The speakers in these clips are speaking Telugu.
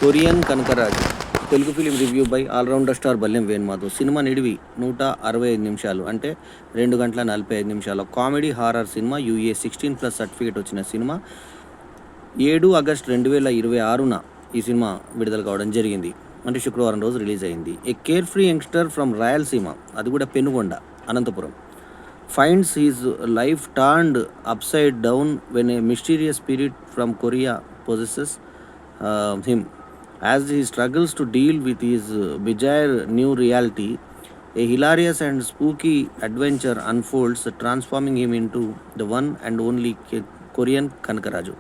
Korean Kanakaraju Telugu film review by all rounder star Ballem Venumadhav. Cinema నిడివి 165 నిమిషాలు, అంటే 2 గంటల 45 నిమిషాలు. Comedy horror cinema. UA 16+ certificate వచ్చిన సినిమా. 7 ఆగస్టు 2026న ఈ సినిమా విడుదల కావడం జరిగింది. అంటే శుక్రవారం రోజు రిలీజ్ అయింది. A care free youngster from Rayalaseema, అది కూడా Penukonda, Anantapuram, finds his life turned upside down when a mysterious spirit from Korea possesses him. As he struggles to deal with his bizarre new reality, a hilarious and spooky adventure unfolds, transforming him into the one and only Korean Kanakaraju.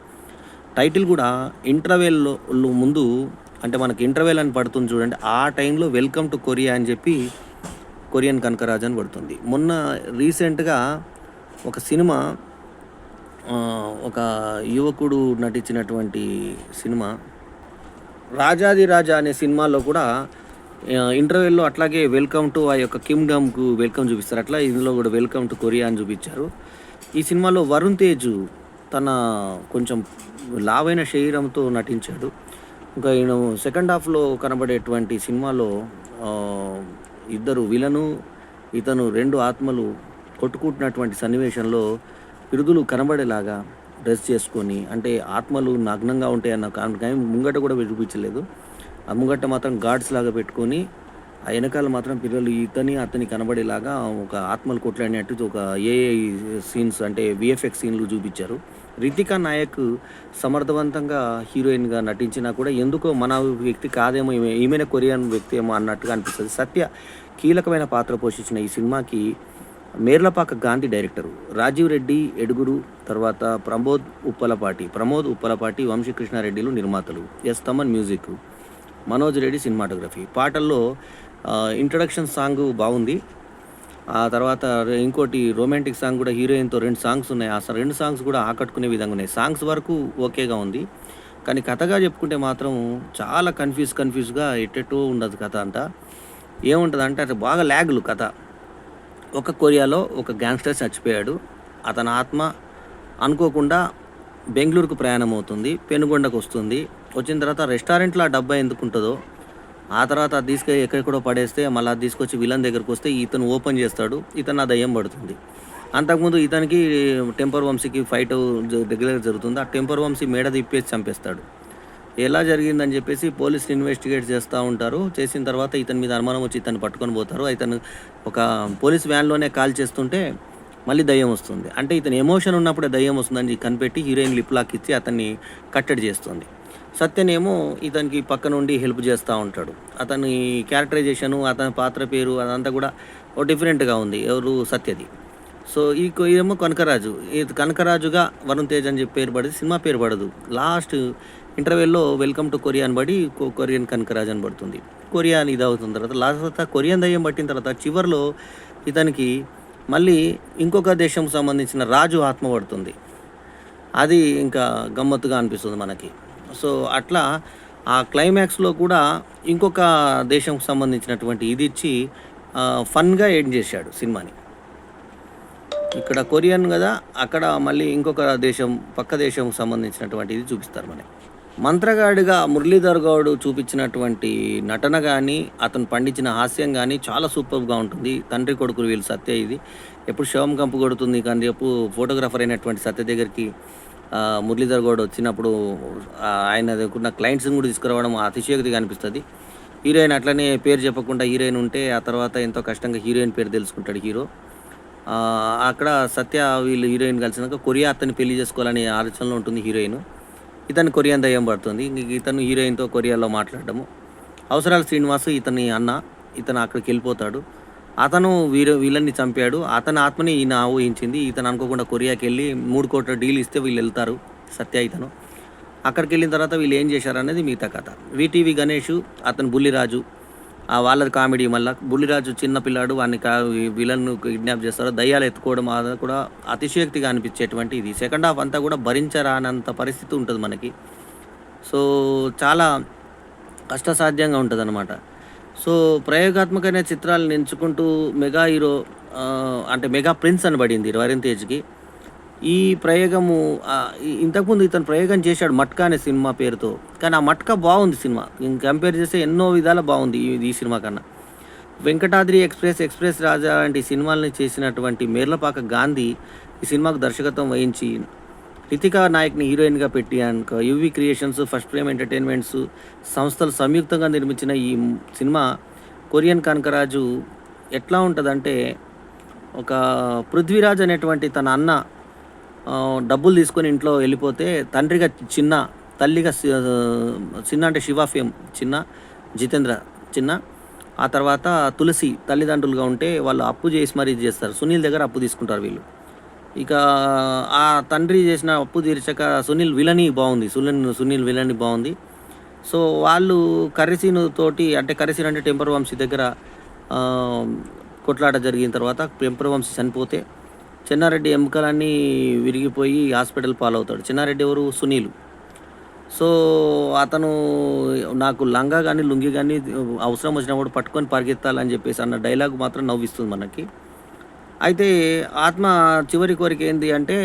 Title కూడా ఇంటర్వెల్లో ముందు, అంటే మనకి ఇంటర్వెల్ అని పడుతుంది చూడండి, ఆ టైంలో వెల్కమ్ టు కొరియా అని చెప్పి కొరియన్ కనకరాజు అని పడుతుంది. మొన్న రీసెంట్గా ఒక సినిమా, ఒక యువకుడు నటించినటువంటి సినిమా రాజాది రాజా అనే సినిమాలో కూడా ఇంటర్వెల్లో అట్లాగే వెల్కమ్ టు ఆ యొక్క కింగ్డమ్కు వెల్కమ్ చూపిస్తారు. అట్లా ఇందులో కూడా వెల్కమ్ టు కొరియా అని చూపించారు. ఈ సినిమాలో వరుణ్ తేజ్ తన కొంచెం లావైన శరీరంతో నటించాడు. ఇంకా ఈయన సెకండ్ హాఫ్లో కనబడేటువంటి సినిమాలో ఇద్దరు విలను, ఇతను 2 ఆత్మలు కొట్టుకుంటున్నటువంటి సన్నివేశంలో పిరుదులు కనబడేలాగా డ్రెస్ చేసుకొని, అంటే ఆత్మలు నగ్నంగా ఉంటాయన్న కానీ ముంగట కూడా చూపించలేదు. ఆ ముంగట మాత్రం గాడ్స్ లాగా పెట్టుకొని, ఆ వెనకాల మాత్రం పిల్లలు అతని కనబడేలాగా ఒక ఆత్మలు కొట్లాడినట్టు ఒక ఏఐ సీన్స్, అంటే విఎఫ్ఎక్స్ సీన్లు చూపించారు. రితికా నాయక్ సమర్థవంతంగా హీరోయిన్గా నటించినా కూడా ఎందుకో మన వ్యక్తి కాదేమో, ఈమెనే కొరియన్ వ్యక్తి ఏమో అన్నట్టుగా అనిపిస్తుంది. సత్య కీలకమైన పాత్ర పోషించిన ఈ సినిమాకి మేర్లపాక గాంధీ డైరెక్టరు, రాజీవ్ రెడ్డి ఎడుగురు, తర్వాత ప్రమోద్ ఉప్పలపాటి, వంశీకృష్ణారెడ్డిలు నిర్మాతలు, S Thaman music, Manoj Reddy cinematography. పాటల్లో ఇంట్రడక్షన్ సాంగ్ బాగుంది. ఆ తర్వాత ఇంకోటి రొమాంటిక్ సాంగ్ కూడా, హీరోయిన్తో 2 సాంగ్స్ ఉన్నాయి. ఆ 2 సాంగ్స్ కూడా ఆకట్టుకునే విధంగా ఉన్నాయి. సాంగ్స్ వరకు ఓకేగా ఉంది, కానీ కథగా చెప్పుకుంటే మాత్రం చాలా కన్ఫ్యూజ్గా ఎట్టెట్టో ఉండదు కథ అంతా. ఏముంటుంది అంటే అది బాగా ల్యాగులు కథ. ఒక కొరియాలో ఒక గ్యాంగ్స్టర్ చచ్చిపోయాడు. అతని ఆత్మ అనుకోకుండా బెంగళూరుకు ప్రయాణం అవుతుంది, పెనుగొండకు వస్తుంది. వచ్చిన తర్వాత రెస్టారెంట్లో ఆ డబ్బా ఎందుకు ఉంటుందో, ఆ తర్వాత అది తీసుకెళ్ళి ఎక్కడెక్కడో పడేస్తే మళ్ళీ అది తీసుకొచ్చి విలన్ దగ్గరకు వస్తే ఇతను ఓపెన్ చేస్తాడు, ఇతను ఆ దయ్యం పడుతుంది. అంతకుముందు ఇతనికి టెంపర్ వంశీకి ఫైట్ దగ్గర జరుగుతుంది. ఆ టెంపర్ వంశీ మేడ తిప్పేసి చంపేస్తాడు. ఎలా జరిగిందని చెప్పేసి పోలీసులు ఇన్వెస్టిగేట్ చేస్తూ ఉంటారు. చేసిన తర్వాత ఇతని మీద అనుమానం వచ్చి ఇతను పట్టుకొని పోతారు. ఇతను ఒక పోలీస్ వ్యాన్లోనే కాల్ చేస్తుంటే మళ్ళీ దయ్యం వస్తుంది. అంటే ఇతను ఎమోషన్ ఉన్నప్పుడే దయ్యం వస్తుందని కనిపెట్టి హీరోయిన్ లిప్ లాక్ ఇచ్చి అతన్ని కట్టడి చేస్తుంది. సత్యనేమో ఇతనికి పక్క నుండి హెల్ప్ చేస్తూ ఉంటాడు. అతని క్యారెక్టరైజేషను, అతని పాత్ర పేరు అదంతా కూడా ఓ డిఫరెంట్గా ఉంది. ఎవరు సత్యది. సో ఏమో కనకరాజు, కనకరాజుగా వరుణ్ తేజ్ అని చెప్పి పేరు పడింది, సినిమా పేరు పడదు. లాస్ట్ ఇంటర్వెల్లో వెల్కమ్ టు కొరియా అని పడి కొరియన్ కనకరాజు అని పడుతుంది. కొరియా అని ఇది అవుతుంది. తర్వాత లాస్ట్ కొరియన్ దయ్యం పట్టిన తర్వాత చివరిలో ఇతనికి మళ్ళీ ఇంకొక దేశం సంబంధించిన రాజు ఆత్మ పడుతుంది. అది ఇంకా గమ్మత్తుగా అనిపిస్తుంది మనకి. సో అట్లా ఆ క్లైమాక్స్లో కూడా ఇంకొక దేశంకు సంబంధించినటువంటి ఇది ఇచ్చి ఫన్గా ఎండ్ చేశాడు సినిమాని. ఇక్కడ కొరియన్ కదా, అక్కడ మళ్ళీ ఇంకొక దేశం, పక్క దేశం సంబంధించినటువంటి ఇది చూపిస్తారు మనకి. మంత్రగాడిగా మురళీధర్ గౌడ్ చూపించినటువంటి నటన కానీ, అతను పండించిన హాస్యం కానీ చాలా సూపర్గా ఉంటుంది. తండ్రి కొడుకులు వీళ్ళు సత్య, ఇది ఎప్పుడు శవం కంపు కొడుతుంది కానీ ఎప్పుడు ఫోటోగ్రాఫర్ అయినటువంటి సత్య దగ్గరికి మురళీధర్ గౌడ్ వచ్చినప్పుడు ఆయన దగ్గర క్లయింట్స్ని కూడా తీసుకురావడం అతిశయోక్తిగా అనిపిస్తుంది. హీరోయిన్ అట్లనే పేరు చెప్పకుండా హీరోయిన్ ఉంటే ఆ తర్వాత ఎంతో కష్టంగా హీరోయిన్ పేరు తెలుసుకుంటాడు హీరో. అక్కడ సత్య వీళ్ళు హీరోయిన్ కలిసినాక కొరియా అతన్ని పెళ్లి చేసుకోవాలనే ఆలోచనలో ఉంటుంది హీరోయిన్. ఇతను కొరియన్ దయ్యం పడుతుంది. ఇతను హీరోయిన్తో కొరియాలో మాట్లాడటము. అవసరాల శ్రీనివాస్ ఇతని అన్న, ఇతను అక్కడికి వెళ్ళిపోతాడు. అతను వీళ్ళని చంపాడు. అతని ఆత్మని ఈయన ఊహించింది. ఇతను అనుకోకుండా కొరియాకి వెళ్ళి 3 కోట్ల డీల్ ఇస్తే వీళ్ళు వెళ్తారు, సత్య ఇతను. అక్కడికి వెళ్ళిన తర్వాత వీళ్ళు ఏం చేశారు అనేది మిగతా కథ. వీటీవీ గణేష్, అతను బుల్లిరాజు, వాళ్ళది కామెడీ. మళ్ళీ బుల్లిరాజు చిన్న పిల్లాడు, వాడిని విలన్ను కిడ్నాప్ చేస్తారు, దయ్యాలు ఎత్తుకోవడం, అది కూడా అతిశయోక్తిగా అనిపించేటువంటి ఇది. సెకండ్ హాఫ్ అంతా కూడా భరించరానంత పరిస్థితి ఉంటుంది మనకి. సో చాలా కష్టసాధ్యంగా ఉంటుంది అన్నమాట. సో ప్రయోగాత్మకమైన చిత్రాలను ఎంచుకుంటూ మెగా హీరో, అంటే మెగా ప్రిన్స్ అని పడింది వరుణ్ తేజ్కి. ఈ ప్రయోగము ఇంతకుముందు ఇతను ప్రయోగం చేశాడు 'మట్కా' అనే సినిమా పేరుతో. కానీ ఆ 'మట్కా' బాగుంది సినిమా. కంపేర్ చేస్తే ఎన్నో విధాలా బాగుంది ఈ సినిమా కన్నా. 'వెంకటాద్రి ఎక్స్‌ప్రెస్', 'ఎక్స్‌ప్రెస్ రాజా' లాంటి సినిమాల్ని చేసినటువంటి మేర్లపాక గాంధీ ఈ సినిమాకు దర్శకత్వం వహించి, రితికా నాయక్‌ని హీరోయిన్‌గా పెట్టి UV creations, first frame entertainments సంస్థలు సంయుక్తంగా నిర్మించిన ఈ సినిమా కొరియన్ కనకరాజు ఎట్లా ఉంటదంటే, ఒక పృథ్వీరాజ్ అనేటువంటి తన అన్న డబ్బులు తీసుకొని ఇంట్లో వెళ్ళిపోతే, తండ్రిగా చిన్న, తల్లిగా చిన్న అంటే శివ ఫేమ్ చిన్న, జితేంద్ర చిన్న, ఆ తర్వాత తులసి తల్లిదండ్రులుగా ఉంటే వాళ్ళు అప్పు చేసి మరీ ఇది చేస్తారు. సునీల్ దగ్గర అప్పు తీసుకుంటారు వీళ్ళు. ఇక ఆ తండ్రి చేసిన అప్పు తీర్చక సునీల్ విలని బాగుంది. సునీల్ విలని బాగుంది. సో వాళ్ళు కర్రీసీన్ తోటి, అంటే కర్రీసీన్ అంటే టెంపర్ వంశీ దగ్గర కొట్లాట జరిగిన తర్వాత టెంపర్ వంశీ చనిపోతే చెన్నారెడ్డి ఎముకలన్నీ విరిగిపోయి హాస్పిటల్ పాలవుతాడు. చెన్నారెడ్డి ఎవరు? సునీల్. సో అతను నాకు లంగా కానీ లుంగి కానీ అవసరం వచ్చినప్పుడు పట్టుకొని పరిగెత్తాలని చెప్పేసి అన్న డైలాగ్ మాత్రం నవ్విస్తుంది మనకి. అయితే ఆత్మ చివరి కోరిక ఏంది అంటే,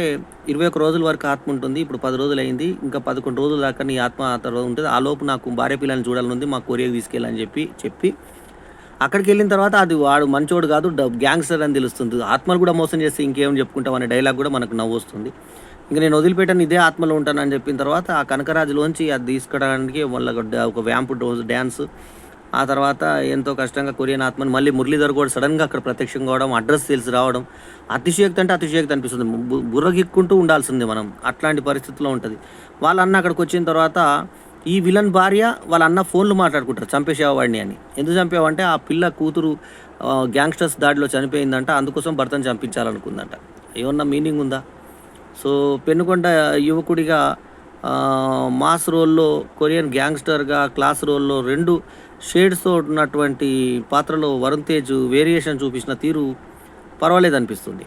21 రోజుల వరకు ఆత్మ ఉంటుంది. ఇప్పుడు 10 రోజులు అయింది. ఇంకా 11 రోజుల దాకా నీ ఆత్మ ఆ తర్వాత ఉంటుంది. ఆ లోపు నాకు భార్య పిల్లల్ని చూడాలనుంది. మా కొరియాకి తీసుకెళ్ళని చెప్పి అక్కడికెళ్ళిన తర్వాత అది వాడు మంచోడు కాదు, గ్యాంగ్స్టర్ అని తెలుస్తుంది. ఆత్మలు కూడా మోసం చేస్తే ఇంకేం చెప్పుకుంటాం అనే డైలాగ్ కూడా మనకు నవ్వొస్తుంది. ఇంక నేను వదిలిపెట్టాను, ఇదే ఆత్మలో ఉంటానని చెప్పిన తర్వాత ఆ కనకరాజులోంచి అది తీసుకోవడానికి వాళ్ళ ఒక వ్యాంపు డ్యాన్స్, ఆ తర్వాత ఎంతో కష్టంగా కొరియన్ ఆత్మని మళ్ళీ మురళీధర్ కూడా సడన్గా అక్కడ ప్రత్యక్షం కావడం, అడ్రస్ తెలిసి రావడం, అతిశయోక్తి అంటే అతిశయోక్తి అనిపిస్తుంది. బుర్రగిక్కుంటూ ఉండాల్సిందే మనం, అట్లాంటి పరిస్థితిలో ఉంటుంది. వాళ్ళ అన్న అక్కడికి వచ్చిన తర్వాత ఈ విలన్ భార్య వాళ్ళ అన్న ఫోన్లు మాట్లాడుకుంటారు, చంపేసావా వాడిని అని. ఎందుకు చంపావంటే ఆ పిల్ల కూతురు గ్యాంగ్స్టర్స్ దాడిలో చనిపోయిందంట, అందుకోసం భర్తను చంపించాలనుకుందంట. ఏమన్నా మీనింగ్ ఉందా? సో పెనుకొండ యువకుడిగా మాస్ రోల్లో, కొరియన్ గ్యాంగ్స్టర్గా క్లాస్ రోల్లో 2 షేడ్స్తో ఉన్నటువంటి పాత్రలో వరుణ్ తేజ్ వేరియేషన్ చూపించిన తీరు పర్వాలేదు అనిపిస్తుంది.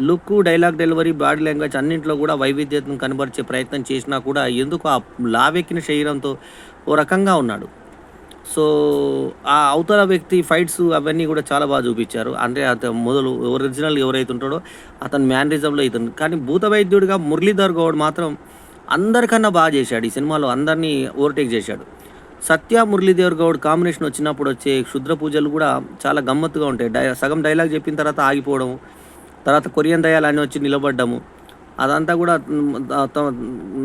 Look, dialogue delivery, body language అన్నింటిలో కూడా వైవిధ్యతను కనబరిచే ప్రయత్నం చేసినా కూడా ఎందుకు ఆ లావెక్కిన శరీరంతో ఓ రకంగా ఉన్నాడు. సో ఆ అవతల వ్యక్తి ఫైట్స్ అవన్నీ కూడా చాలా బాగా చూపించారు. అంటే మొదలు ఒరిజినల్ ఎవరైతే ఉంటాడో అతని మ్యానరిజంలో ఇతను, కానీ భూత వైద్యుడిగా మురళీధర్ గౌడ్ మాత్రం అందరికన్నా బాగా చేశాడు. ఈ సినిమాలో అందరినీ ఓవర్టేక్ చేశాడు. సత్య మురళీధర్ గౌడ్ కాంబినేషన్ వచ్చినప్పుడు వచ్చే క్షుద్ర పూజలు కూడా చాలా గమ్మత్తుగా ఉంటాయి. సగం డైలాగ్ చెప్పిన తర్వాత ఆగిపోవడం, తర్వాత కొరియన్ దయాలు అని వచ్చి నిలబడ్డము, అదంతా కూడా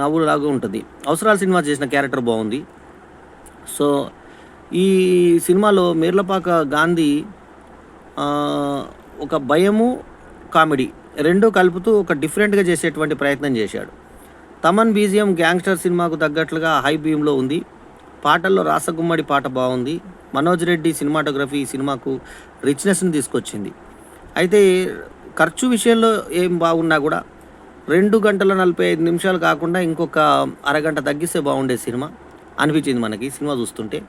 నవ్వులాగా ఉంటుంది. అవసరాల సినిమా చేసిన క్యారెక్టర్ బాగుంది. సో ఈ సినిమాలో మేర్లపాక గాంధీ ఒక భయము, కామెడీ 2 కలుపుతూ ఒక డిఫరెంట్గా చేసేటువంటి ప్రయత్నం చేశాడు. తమన్ బీజిఎం గ్యాంగ్స్టర్ సినిమాకు తగ్గట్లుగా హై బీమ్లో ఉంది. పాటల్లో రాసగుమ్మడి పాట బాగుంది. మనోజ్ రెడ్డి సినిమాటోగ్రఫీ ఈ సినిమాకు రిచ్నెస్ని తీసుకొచ్చింది. అయితే ఖర్చు విషయంలో ఏం బాగున్నా కూడా 2 గంటల 45 నిమిషాలు కాకుండా ఇంకొక అరగంట తగ్గిస్తే బాగుండే సినిమా అనిపించింది మనకి సినిమా చూస్తుంటే.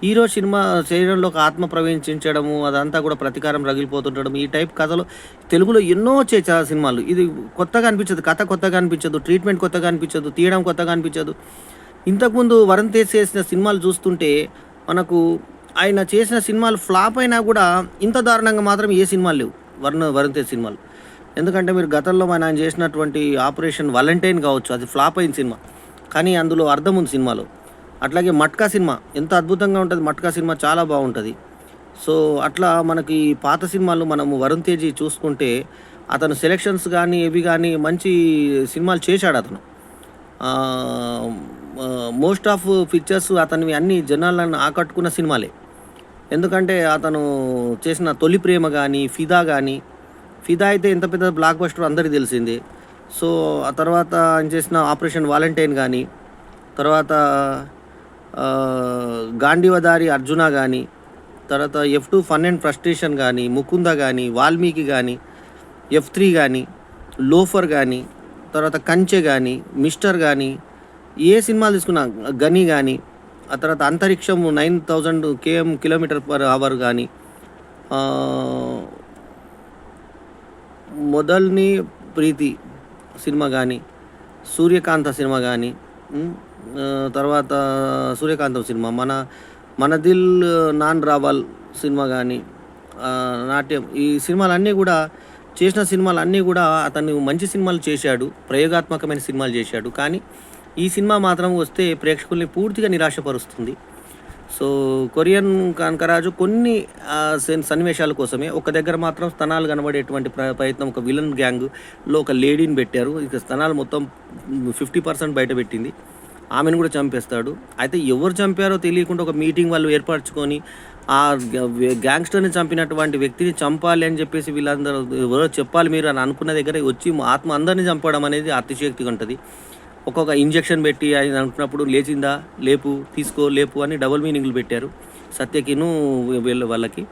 హీరో సినిమా శరీరంలోకి ఆత్మ ప్రవేశించడము, అదంతా కూడా ప్రతీకారం రగిలిపోతుండడం, ఈ టైప్ కథలు తెలుగులో ఎన్నో వచ్చాయి చాలా సినిమాలు. ఇది కొత్తగా అనిపించదు, కథ కొత్తగా అనిపించదు, ట్రీట్మెంట్ కొత్తగా అనిపించదు, తీయడం కొత్తగా అనిపించదు. ఇంతకుముందు వరుణ్ తేజ్ చేసిన సినిమాలు చూస్తుంటే మనకు ఆయన చేసిన సినిమాలు ఫ్లాప్ అయినా కూడా ఇంత దారుణంగా మాత్రం ఏ సినిమాలు లేవు వరుణ్ తేజ్ సినిమాలు. ఎందుకంటే మీరు గతంలో ఆయన చేసినటువంటి ఆపరేషన్ వాలంటైన్ కావచ్చు, అది ఫ్లాప్ అయిన సినిమా, కానీ అందులో అర్థం ఉంది సినిమాలో. అట్లాగే 'మట్కా' సినిమా ఎంత అద్భుతంగా ఉంటుంది. 'మట్కా' సినిమా చాలా బాగుంటుంది. సో అట్లా మనకి పాత సినిమాలు మనము వరుణ్ తేజ్ చూసుకుంటే అతను సెలెక్షన్స్ కానీ ఇవి కానీ మంచి సినిమాలు చేశాడు అతను. మోస్ట్ ఆఫ్ పిక్చర్స్ అతనివి అన్ని జనాలను ఆకట్టుకున్న సినిమాలే. ఎందుకంటే అతను చేసిన 'తొలి ప్రేమ' కానీ, 'ఫిదా' కానీ, 'ఫిదా' అయితే ఎంత పెద్ద బ్లాక్ బస్టర్ అందరికీ తెలిసిందే. సో ఆ తర్వాత ఆయన చేసిన 'ఆపరేషన్ వాలంటైన్' కానీ, తర్వాత 'గాంధీవదారి అర్జున' కానీ, తర్వాత F2 ఫన్ అండ్ ఫ్రస్ట్రేషన్ కానీ, 'ముకుంద' కానీ, 'వాల్మీకి' కానీ, F3 కానీ, 'లోఫర్' కానీ, తర్వాత 'కంచె' కానీ, 'మిస్టర్' కానీ, ఏ సినిమాలు తీసుకున్నా, 'గని' కానీ, ఆ తర్వాత 'అంతరిక్షం 9000 km/h' కానీ, 'మొదల్ని ప్రీతి' సినిమా కానీ, 'సూర్యకాంత' సినిమా కానీ, తర్వాత 'సూర్యకాంతం' సినిమా, మన దిల్ నాన్ రావాల్ సినిమా కానీ, నాట్యం, ఈ సినిమాలన్నీ కూడా చేసిన సినిమాలన్నీ గూడా అతను మంచి సినిమాలు చేశాడు. ప్రయోగాత్మకమైన సినిమాలు చేశాడు. కానీ ఈ సినిమా మాత్రం వస్తే ప్రేక్షకుల్ని పూర్తిగా నిరాశపరుస్తుంది. సో, 'కొరియన్ కాంకరాజు' కొన్ని సన్నివేశాల కోసమే ఒక దగ్గర మాత్రం స్తనాలు కనబడేటువంటి ప్రయత్నం, ఒక విలన్ గ్యాంగ్‌లో ఒక లేడీని పెట్టారు. ఇక స్తనాలు మొత్తం 50% బయటపెట్టింది. ఆమెను కూడా చంపేస్తాడు. అయితే ఎవరు చంపారో తెలియకుండా ఒక మీటింగ్ వాళ్ళు ఏర్పరచుకొని ఆ గ్యాంగ్‌స్టర్‌ని చంపినటువంటి వ్యక్తిని చంపాలి అని చెప్పేసి వీళ్ళందరూ ఎవరో చెప్పాలి మీరు అని అనుకున్న దగ్గర వచ్చి ఆత్మ అందరిని చంపడం అనేది అతిశయోక్తిగా ఉంటది. ఒక్కొక్క ఇంజెక్షన్ పెట్టి ఆయన అనుకున్నప్పుడు లేచిందా, లేపు, తీసుకో, లేపు అని డబుల్ మీనింగ్‌లు పెట్టారు. సత్యకిను వాళ్ళకి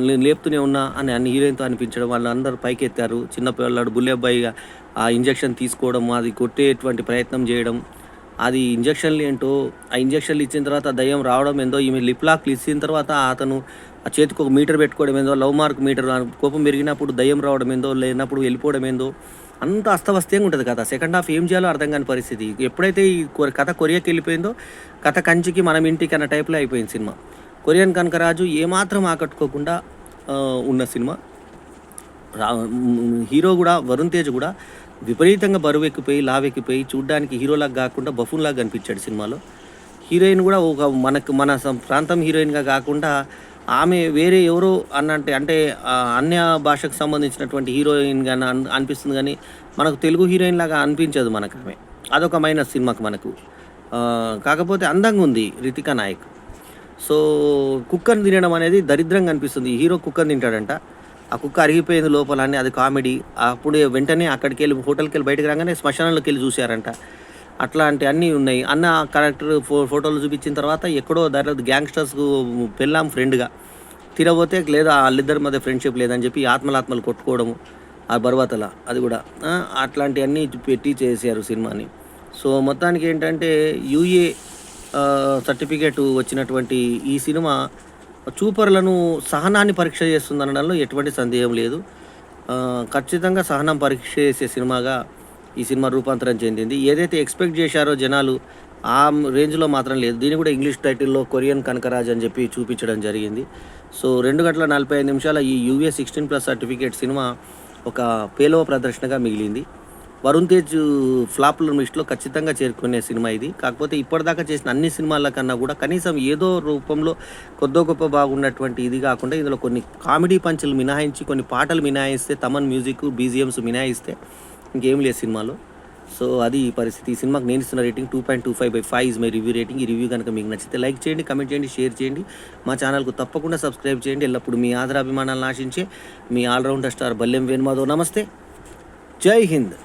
నేను లేపుతూనే ఉన్నా అని అన్ని హీరోయిన్‌తో అనిపించడం, వాళ్ళందరూ పైకెత్తారు. చిన్న పిల్లాడు బుల్లె అబ్బాయి ఆ ఇంజెక్షన్ తీసుకోవడం, అది కొట్టేటువంటి ప్రయత్నం చేయడం, అది ఇంజెక్షన్లు ఏంటో, ఆ ఇంజెక్షన్లు ఇచ్చిన తర్వాత దయ్యం రావడం ఏందో, ఈమె లిప్ లాక్లు ఇచ్చిన తర్వాత అతను ఆ చేతికి ఒక మీటర్ పెట్టుకోవడం ఏందో, లవ్ మార్క్ మీటర్, కోపం పెరిగినప్పుడు దయ్యం రావడం ఏందో, లేనప్పుడు వెళ్ళిపోవడం ఏందో, అంత అస్తవ్యస్తంగా ఉంటుంది కథ. సెకండ్ హాఫ్ ఏం చేయాలో అర్థం కాని పరిస్థితి. ఎప్పుడైతే ఈ కథ కొరియాకి వెళ్ళిపోయిందో, కథ కంచికి మనం ఇంటికి అన్న టైప్లో అయిపోయింది సినిమా. 'కొరియన్ కనకరాజు' ఏమాత్రం ఆకట్టుకోకుండా ఉన్న సినిమా. హీరో కూడా వరుణ్ తేజ్ కూడా విపరీతంగా బరువెక్కిపోయి, లావెక్కిపోయి చూడ్డానికి హీరోలాగా కాకుండా బఫూన్‌లాగా కనిపించాడు సినిమాలో. హీరోయిన్ కూడా ఒక మన ప్రాంతం హీరోయిన్‌గా కాకుండా ఆమె వేరే ఎవరో అంటే అన్య భాషకు సంబంధించినటువంటి హీరోయిన్‌గా అనిపిస్తుంది గానీ, మనకు తెలుగు హీరోయిన్‌లాగా అనిపించదు మనకామె. అదొక మైనస్ సినిమాకి మనకు. కాకపోతే అందంగా ఉంది రితికా నాయక్. సో, కుక్కని తినడం అనేది దరిద్రంగా అనిపిస్తుంది. హీరో కుక్కని తింటాడంట. ఆ కుక్క అరిగిపోయింది లోపల అని, అది కామెడీ. అప్పుడే వెంటనే అక్కడికెళ్ళి హోటల్‌కెళ్ళి బయటకి రాగానే శ్మశానంలోకెళ్ళి చూసారంట. అట్లాంటి అన్నీ ఉన్నాయి. అన్న క్యారెక్టర్ ఫోటోలు చూపించిన తర్వాత ఎక్కడో గ్యాంగ్‌స్టర్స్‌కు పెళ్ళాం ఫ్రెండ్‌గా తిరగబోతే లేదా వాళ్ళిద్దరి మధ్య ఫ్రెండ్‌షిప్ లేదని చెప్పి ఆత్మలు కొట్టుకోవడము ఆ బర్వాతల అది కూడా అట్లాంటివన్నీ పెట్టి చేశారు సినిమాని. సో, మొత్తానికి ఏంటంటే యూఏ సర్టిఫికేట్ వచ్చినటువంటి ఈ సినిమా చూపరులను సహనాన్ని పరీక్ష చేస్తుందనడంలో ఎటువంటి సందేహం లేదు. ఖచ్చితంగా సహనం పరీక్ష చేసే సినిమాగా ఈ సినిమా రూపాంతరం చెందింది. ఏదైతే ఎక్స్‌పెక్ట్ చేశారో జనాలు ఆ రేంజ్‌లో మాత్రం లేదు. దీన్ని కూడా ఇంగ్లీష్ టైటిల్‌లో 'కొరియన్ కనకరాజ్' అని చెప్పి చూపించడం జరిగింది. సో, 2 గంటల 45 నిమిషాల ఈ యూఏ 16+ సర్టిఫికేట్ సినిమా ఒక పేలవ ప్రదర్శనగా మిగిలింది. వరుణ్ తేజ్ ఫ్లాప్‌ల లిస్ట్‌లో ఖచ్చితంగా చేరుకునే సినిమా ఇది. కాకపోతే ఇప్పటిదాకా చేసిన అన్ని సినిమాల కన్నా కూడా కనీసం ఏదో రూపంలో కొద్దో గొప్ప బాగున్నటువంటి ఇది కాకుండా ఇందులో కొన్ని కామెడీ పంచులు మినహాయించి, కొన్ని పాటలు మినహాయిస్తే, తమన్ మ్యూజిక్, బీజీఎమ్స్ మినహాయిస్తే ఇంకేం లేదు సినిమాలో. సో, అది ఈ పరిస్థితి. ఈ సినిమాకి నేను ఇస్తున్న rating 2.25/5 is my review rating. ఈ రివ్యూ కనుక మీకు నచ్చితే లైక్ చేయండి, కమెంట్ చేయండి, షేర్ చేయండి. మా ఛానల్‌కు తప్పకుండా సబ్స్క్రైబ్ చేయండి. ఎల్లప్పుడూ మీ ఆదరాభిమానాలను ఆశించే మీ ఆల్రౌండర్ స్టార్ బల్లెం వేణుమాధవ్. నమస్తే. జై హింద్.